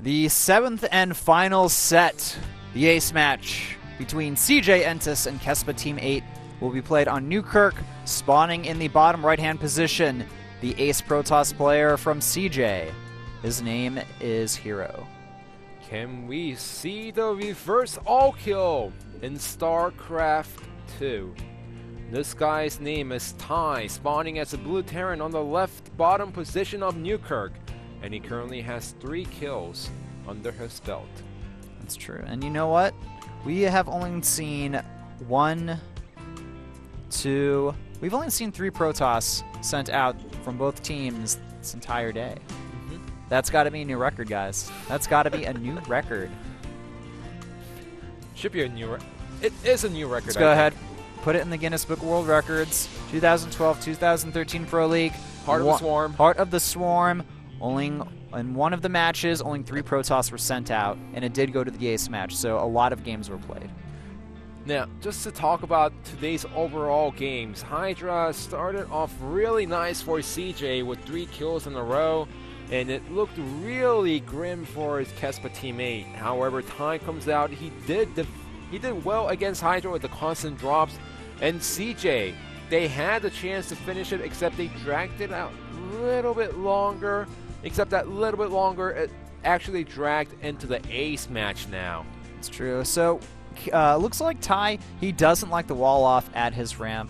The 7th and final set, the ace match between CJ Entis and Kespa Team 8 will be played on Newkirk, spawning in the bottom right-hand position, the ace Protoss player from CJ. His name is herO. Can we see the reverse all-kill in StarCraft2? This guy's name is Ty, spawning as a blue Terran on the left bottom position of Newkirk, and he currently has 3 kills under his belt. That's true. And you know what? We have only seen 1, 2... We've only seen 3 Protoss sent out from both teams this entire day. That's got to be a new record, guys. That's got to be a new record. Should be a new record. It is a new record. Let's go ahead. Put it in the Guinness Book of World Records. 2012, 2013 Pro League. Heart of the Swarm. Heart of the Swarm. Only in one of the matches, only 3 Protoss were sent out, and it did go to the ace match, so a lot of games were played. Now, just to talk about today's overall games, Hydra started off really nice for CJ with 3 kills in a row, and it looked really grim for his Kespa teammate. However, Ty comes out, he did well against Hydra with the constant drops, and CJ, they had the chance to finish it, except they dragged it out a little bit longer, except that little bit longer, it actually dragged into the ace match now. It's true. So, looks like Ty, he doesn't like the wall off at his ramp.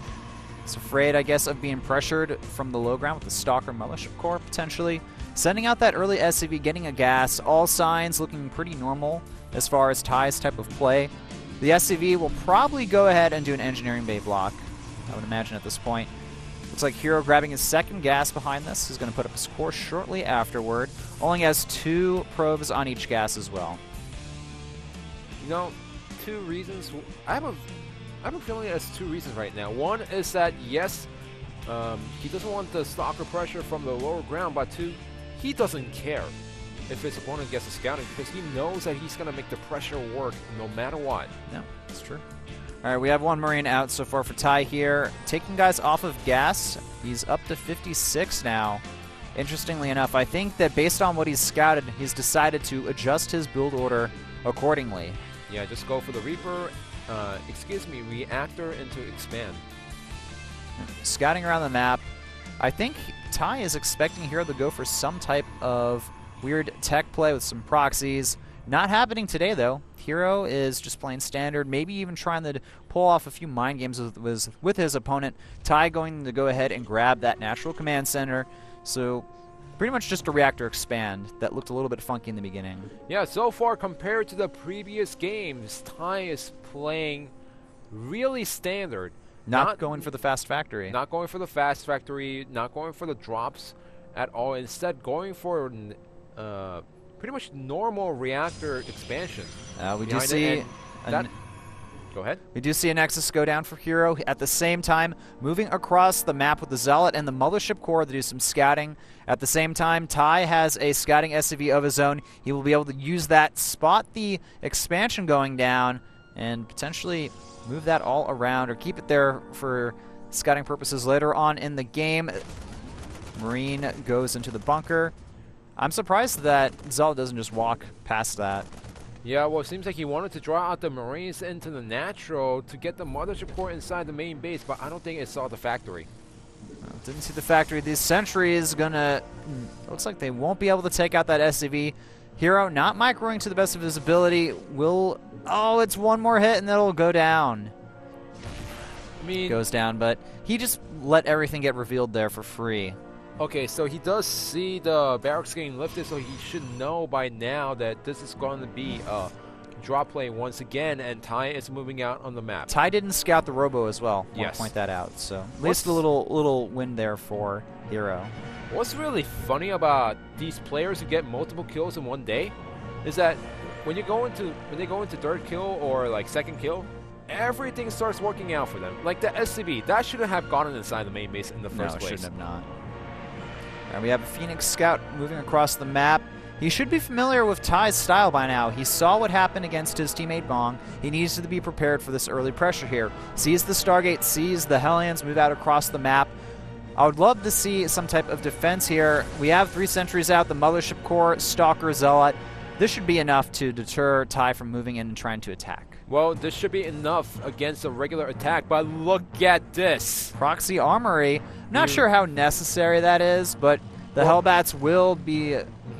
He's afraid, I guess, of being pressured from the low ground with the Stalker Mothership Core, potentially. Sending out that early SCV, getting a gas, all signs looking pretty normal as far as Ty's type of play. The SCV will probably go ahead and do an engineering bay block, I would imagine at this point. Looks like herO grabbing his second gas behind this. He's going to put up a score shortly afterward. Only has 2 probes on each gas as well. You know, 2 reasons. I have a feeling there's 2 reasons right now. One is that, yes, he doesn't want the Stalker pressure from the lower ground, but 2, he doesn't care if his opponent gets a scouting because he knows that he's going to make the pressure work no matter what. No, that's true. All right, we have 1 Marine out so far for Ty here. Taking guys off of gas, he's up to 56 now. Interestingly enough, I think that based on what he's scouted, he's decided to adjust his build order accordingly. Yeah, just go for the Reaper, Reactor into Expand. Scouting around the map, I think Ty is expecting herO to go for some type of weird tech play with some proxies. Not happening today, though. herO is just playing standard, maybe even trying to pull off a few mind games with his opponent. Ty going to go ahead and grab that natural command center. So pretty much just a reactor expand that looked a little bit funky in the beginning. Yeah, so far compared to the previous games, Ty is playing really standard. Not going for the fast factory. Not going for the fast factory, not going for the drops at all. Instead, going for pretty much normal reactor expansion. We do see... Go ahead. We do see a Nexus go down for herO. At the same time, moving across the map with the Zealot and the Mothership Core to do some scouting. At the same time, Ty has a scouting SCV of his own. He will be able to use that, spot the expansion going down, and potentially move that all around or keep it there for scouting purposes later on in the game. Marine goes into the bunker. I'm surprised that Zealot doesn't just walk past that. Yeah, well, it seems like he wanted to draw out the Marines into the natural to get the Mothership Core inside the main base, but I don't think it saw the factory. Didn't see the factory. These sentries gonna... Looks like they won't be able to take out that SCV. herO not microing to the best of his ability. Will... Oh, it's 1 more hit and it'll go down. I mean... Goes down, but he just let everything get revealed there for free. Okay, so he does see the barracks getting lifted, so he should know by now that this is going to be a drop play once again, and Ty is moving out on the map. Ty didn't scout the robo as well. I want Yes. to point that out. So at least a little win there for herO. What's really funny about these players who get multiple kills in one day is that when they go into 3rd kill or like 2nd kill, everything starts working out for them. Like the SCV, that shouldn't have gotten inside the main base in the first place. No, it shouldn't have not. And we have a Phoenix Scout moving across the map. He should be familiar with Ty's style by now. He saw what happened against his teammate Bong. He needs to be prepared for this early pressure here. Sees the Stargate, sees the Hellions move out across the map. I would love to see some type of defense here. We have 3 sentries out, the Mothership Core, Stalker, Zealot. this should be enough to deter Ty from moving in and trying to attack. Well, this should be enough against a regular attack, but look at this. Proxy Armory, not sure how necessary that is, but the Hellbats will be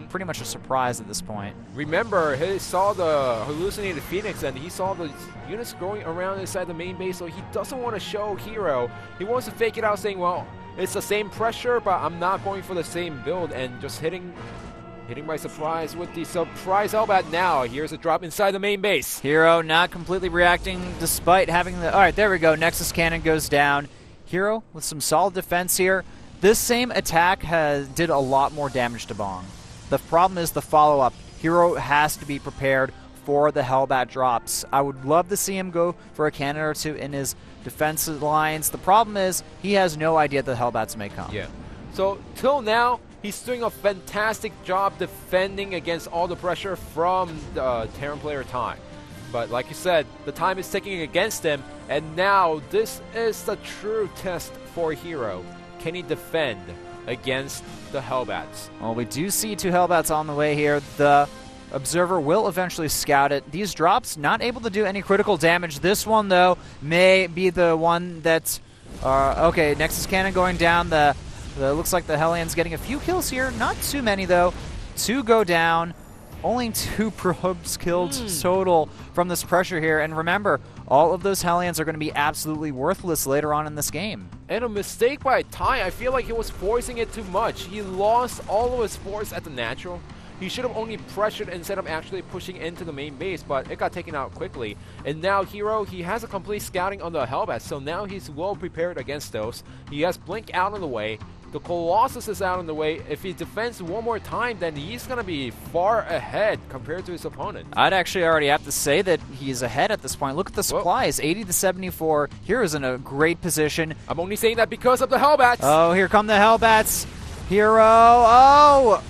pretty much a surprise at this point. Remember, he saw the hallucinated Phoenix, and he saw the units going around inside the main base, so he doesn't want to show herO. He wants to fake it out, saying, well, it's the same pressure, but I'm not going for the same build, and just hitting by surprise with the surprise Hellbat. Now, here's a drop inside the main base. herO not completely reacting despite having the... All right, there we go. Nexus Cannon goes down. herO with some solid defense here. This same attack did a lot more damage to Bong. The problem is the follow-up. herO has to be prepared for the Hellbat drops. I would love to see him go for a cannon or two in his defensive lines. The problem is he has no idea the Hellbats may come. Yeah. So, till now, he's doing a fantastic job defending against all the pressure from the Terran player Ty. But like you said, the time is ticking against him, and now this is the true test for herO. Can he defend against the Hellbats? Well, we do see 2 Hellbats on the way here. The Observer will eventually scout it. These drops not able to do any critical damage. This one, though, may be the one that's... okay, Nexus Cannon going down. Looks like the Hellions getting a few kills here. Not too many, though. 2 go down. Only 2 probes killed total from this pressure here. And remember, all of those Hellions are going to be absolutely worthless later on in this game. And a mistake by Ty. I feel like he was forcing it too much. He lost all of his force at the natural. He should have only pressured instead of actually pushing into the main base, but it got taken out quickly. And now herO, he has a complete scouting on the Hellbats, so now he's well prepared against those. He has Blink out of the way. The Colossus is out in the way. If he defends one more time, then he's going to be far ahead compared to his opponent. I'd actually already have to say that he's ahead at this point. Look at the supplies, 80 to 74. herO's in a great position. I'm only saying that because of the Hellbats. Oh, here come the Hellbats. herO, oh!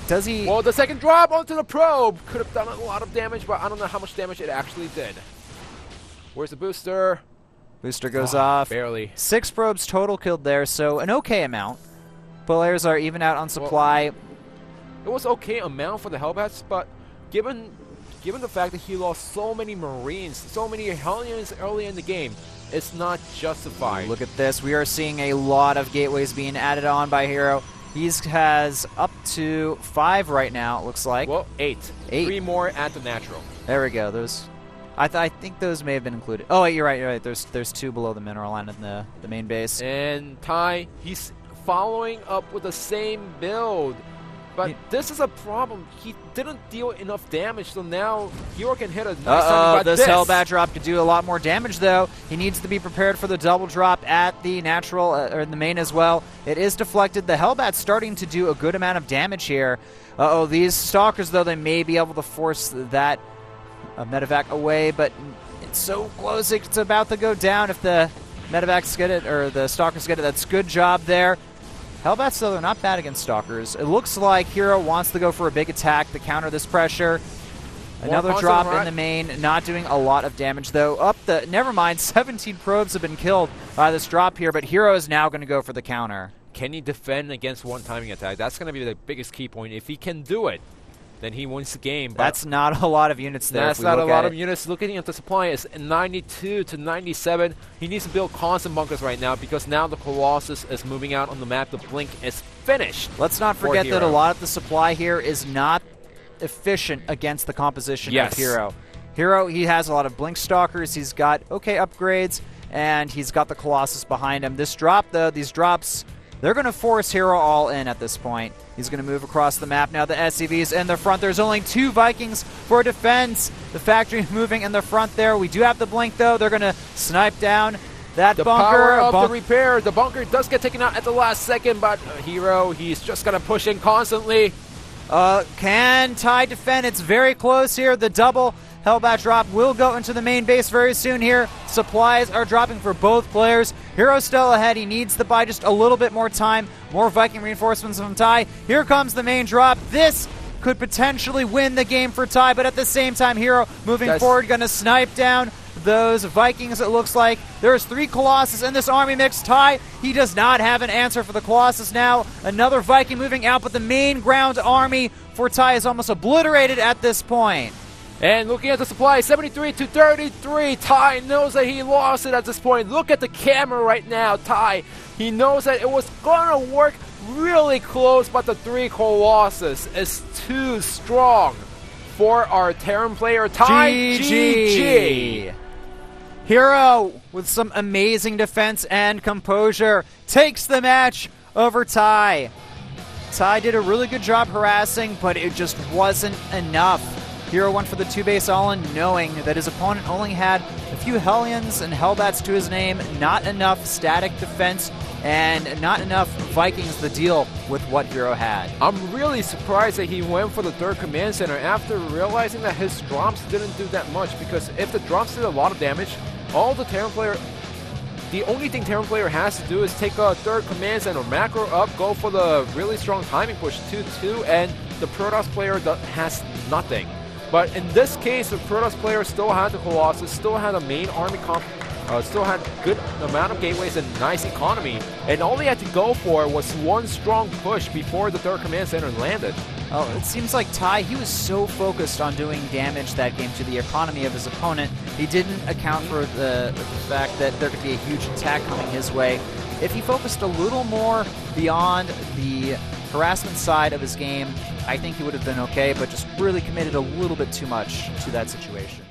Does he... Well, the second drop onto the probe could have done a lot of damage, but I don't know how much damage it actually did. Where's the booster? Booster goes off. Barely. 6 probes total killed there, so an okay amount. Players are even out on supply. Well, it was okay amount for the Hellbats, but given the fact that he lost so many Marines, so many Hellions early in the game, it's not justified. Look at this. We are seeing a lot of gateways being added on by herO. He has up to 5 right now, it looks like. Well, 8. 8. 3 more at the natural. There we go. Those, I think those may have been included. Oh, wait, you're right. There's 2 below the mineral line in the main base. And Ty, he's following up with the same build. But this is a problem. He didn't deal enough damage, so now herO can hit a nice timing. This Hellbat drop could do a lot more damage, though. He needs to be prepared for the double drop at the natural, or in the main as well. It is deflected. The Hellbat's starting to do a good amount of damage here. These Stalkers, though, they may be able to force that medevac away, but it's so close. It's about to go down if the medevacs get it, or the Stalkers get it. That's good job there. Hellbats, though, they're not bad against Stalkers. It looks like herO wants to go for a big attack to counter this pressure. Another drop in the main, not doing a lot of damage, though. Never mind, 17 probes have been killed by this drop here, but herO is now going to go for the counter. Can he defend against one timing attack? That's going to be the biggest key point. If he can do it, then he wins the game. But that's not a lot of units there. That's not a lot of units. Looking at the supply, it's 92 to 97. He needs to build constant bunkers right now because now the Colossus is moving out on the map. The Blink is finished. Let's not forget that a lot of the supply here is not efficient against the composition of herO. herO, he has a lot of Blink Stalkers. He's got okay upgrades, and he's got the Colossus behind him. This drop, though, these drops, they're going to force herO all in at this point. He's going to move across the map now. The SCV's in the front. There's only 2 Vikings for defense. The factory moving in the front there. We do have the Blink, though. They're going to snipe down that bunker. Power of the repair. The bunker does get taken out at the last second, but herO, he's just going to push in constantly. Can Ty defend? It's very close here. The double Hellbat drop will go into the main base very soon here. Supplies are dropping for both players. herO's still ahead. He needs to buy just a little bit more time. More Viking reinforcements from Ty. Here comes the main drop. This could potentially win the game for Ty, but at the same time, herO moving forward, going to snipe down those Vikings, it looks like. There's 3 Colossus in this army mix. Ty, he does not have an answer for the Colossus now. Another Viking moving out, but the main ground army for Ty is almost obliterated at this point. And looking at the supply, 73 to 33. Ty knows that he lost it at this point. Look at the camera right now, Ty. He knows that it was going to work really close, but the 3 Colossus is too strong for our Terran player, Ty. GG. herO, with some amazing defense and composure, takes the match over Ty. Ty did a really good job harassing, but it just wasn't enough. herO went for the 2-base all-in, knowing that his opponent only had a few Hellions and Hellbats to his name, not enough static defense, and not enough Vikings to deal with what herO had. I'm really surprised that he went for the 3rd command center after realizing that his drops didn't do that much, because if the drops did a lot of damage, the only thing Terran player has to do is take a 3rd command center, macro up, go for the really strong timing push 2-2, and the Protoss player has nothing. But in this case, the Protoss player still had the Colossus, still had a main army still had good amount of gateways and nice economy, and all he had to go for was one strong push before the 3rd command center landed. Oh, it seems like Ty, he was so focused on doing damage that game to the economy of his opponent, he didn't account for the fact that there could be a huge attack coming his way. If he focused a little more beyond the harassment side of his game, I think he would have been okay, but just really committed a little bit too much to that situation.